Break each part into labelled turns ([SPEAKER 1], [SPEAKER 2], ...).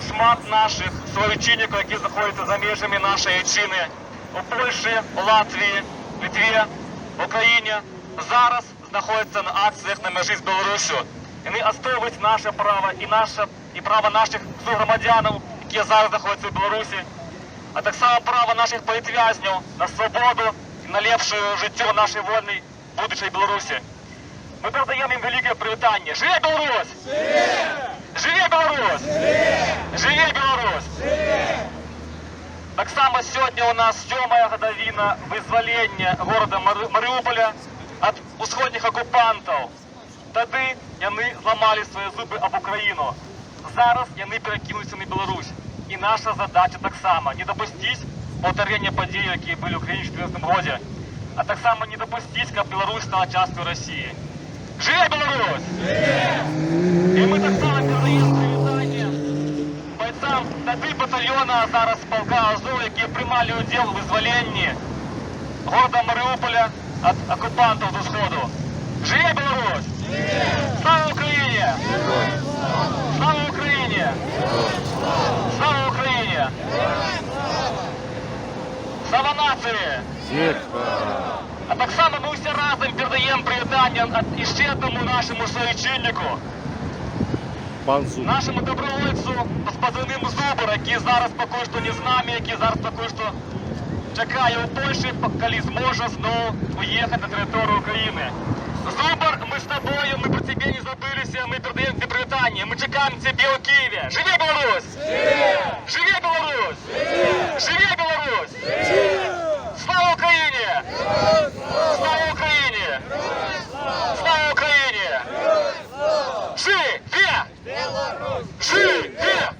[SPEAKER 1] шмат наших союзників, які знаходяться за межами нашої Айчини, у Польщі, у Латвії, Литві, в Україні, зараз знаходяться на акціях на межі з Білоруссю. І вони відстоюють наше право і право наших согромадянів, які зараз знаходяться в Білорусі, а так само право наших політв'язнів на свободу і на ліпше життя нашої вольної будущої Білорусі. Ми передаємо їм велике привітання. Живе Білорусь! Живе Білорусь! Живе Білорусь! Так само сьогодні у нас 7-я годовина визволення города Маріуполя від усходніх окупантів. Тоді вони зламали свої зуби об Україну. Зараз вони перекинулися на Білорусь. І наша задача так само не допустити повторення подій, які були в Україні в 2014 році, а так само не допустити, щоб Білорусь стала частиною Росії. Живе Білорусь! І ми так само передаємо привітання бойцям тоді батальйона, а зараз полка Азов, які приймали уділ у визволенні города Маріуполя від окупантів до Сходу. Живе Білорусь! Слава Україні! Слава Україні! Слава Україні! Слава нації! А так само ми всі разом передаємо привітання іще одному нашому союзнику, нашому добровольцю з позивним Зубр, який зараз поки що не з нами, який зараз поки що чекає у Польщі, коли зможе знову уїхати на територію України. Зубр, ми з тобою, ми про тебе не забилися, ми передаємо тобі привітання, ми чекаємо тебе у Києві. Живе Білорусь! Живе Білорусь! Живе Білорусь! Слава Україні! Слава Україні! Слава Україні! Живе! Живе! Живе! Живе!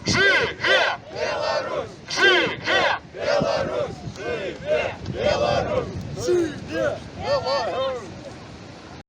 [SPEAKER 2] Живе Білорусь! Живе! Живе!